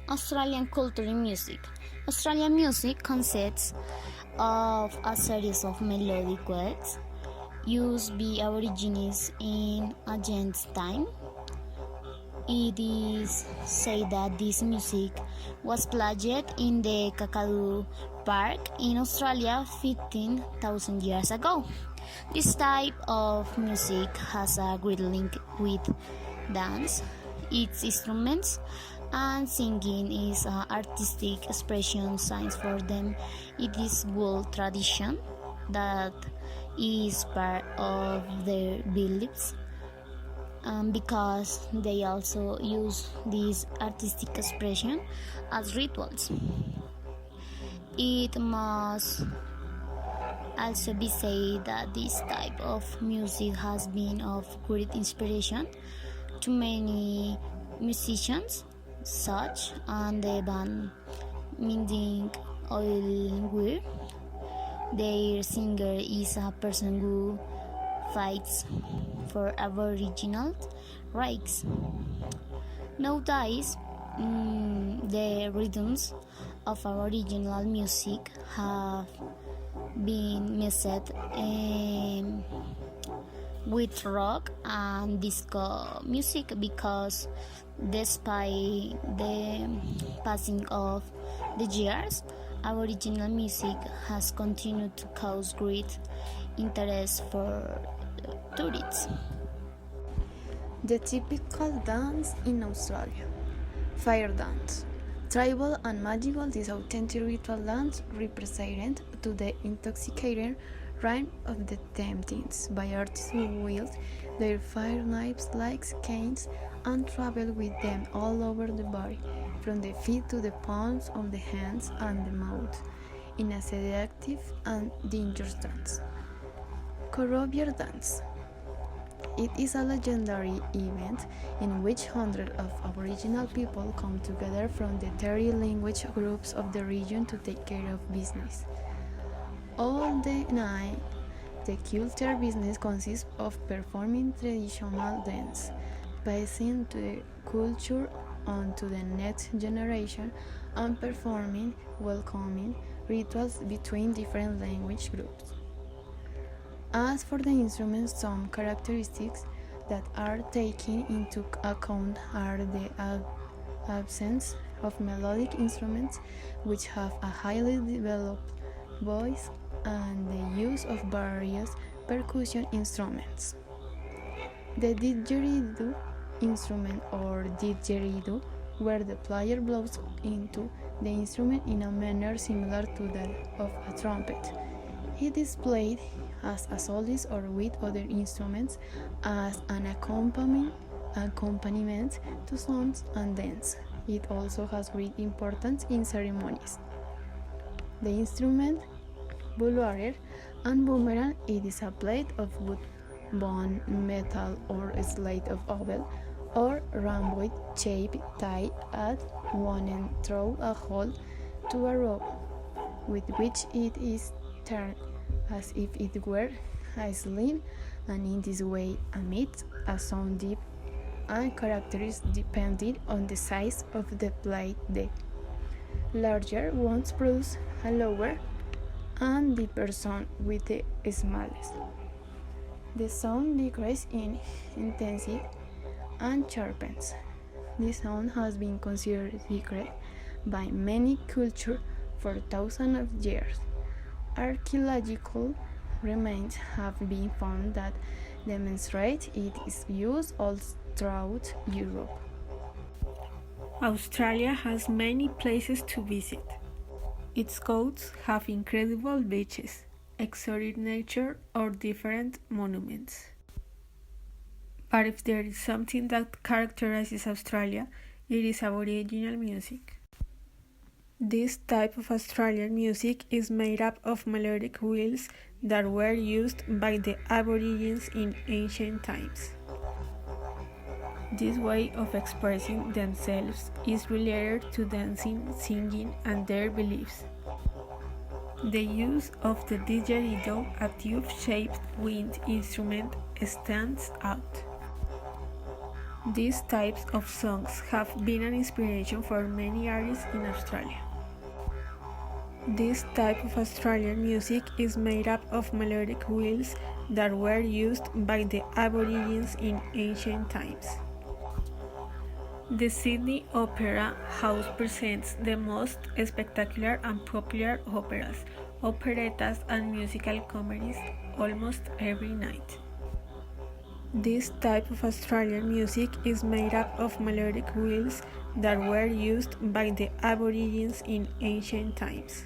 Australian culture in music. Australian music consists of a series of melodic words used by Aborigines in ancient time. It is said that this music was played in the Kakadu Park in Australia 15,000 years ago. This type of music has a great link with dance, its instruments, and singing is an artistic expression. Signs for them it is world tradition that is part of their beliefs, because they also use this artistic expression as rituals. It must also be said that this type of music has been of great inspiration to many musicians, such as the band Minding Oil Weir. Their singer is a person who fights for Aboriginal rights. Nowadays, the rhythms of Aboriginal music have been mixed with rock and disco music, because despite the passing of the years, Aboriginal music has continued to cause great interest for tourists. The typical dance in Australia. Fire dance. Tribal and magical, this authentic ritual dance represented to the intoxicating rhyme of the temptings by artists who wield their fire knives like canes and travel with them all over the body, from the feet to the palms of the hands and the mouth, in a seductive and dangerous dance. Corrobier dance. It is a legendary event in which hundreds of Aboriginal people come together from the 30 language groups of the region to take care of business. All the night, the culture business consists of performing traditional dance, passing the culture on to the next generation, and performing welcoming rituals between different language groups. As for the instruments, some characteristics that are taken into account are the absence of melodic instruments, which have a highly developed voice, and the use of various percussion instruments. The didgeridoo instrument, or didgeridoo, where the player blows into the instrument in a manner similar to that of a trumpet. It is played as a soloist or with other instruments as an accompaniment to songs and dance. It also has great importance in ceremonies. The instrument bulwark and boomerang. It is a plate of wood, bone, metal, or a slate of oval or rhomboid shape tied at one end through a hole to a rope, with which it is turned as if it were a sling, and in this way emits a sound deep and characteristic depending on the size of the plate. The larger ones produce a lower and deeper sound with the smallest. The sound decreases in intensity and sharpens. This sound has been considered secret by many cultures for thousands of years. Archaeological remains have been found that demonstrate its use all throughout Europe. Australia has many places to visit. Its coasts have incredible beaches, exotic nature, or different monuments. But if there is something that characterizes Australia, it is Aboriginal music. This type of Australian music is made up of melodic wheels that were used by the Aborigines in ancient times. This way of expressing themselves is related to dancing, singing, and their beliefs. The use of the didgeridoo, a tube-shaped wind instrument, stands out. These types of songs have been an inspiration for many artists in Australia. This type of Australian music is made up of melodic wheels that were used by the Aborigines in ancient times. The Sydney Opera House presents the most spectacular and popular operas, operettas, and musical comedies almost every night. This type of Australian music is made up of melodic wheels that were used by the Aborigines in ancient times.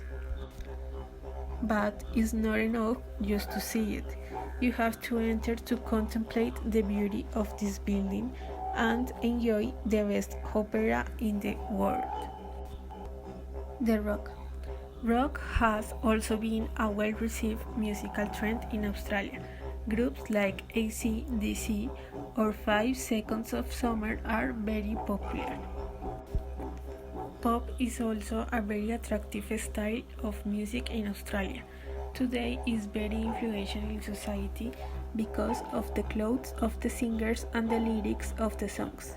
But it's not enough just to see it. You have to enter to contemplate the beauty of this building and enjoy the best opera in the world. The rock. Rock has also been a well-received musical trend in Australia. Groups like AC/DC or 5 Seconds of Summer are very popular. Pop is also a very attractive style of music in Australia. Today is very influential in society because of the clothes of the singers and the lyrics of the songs.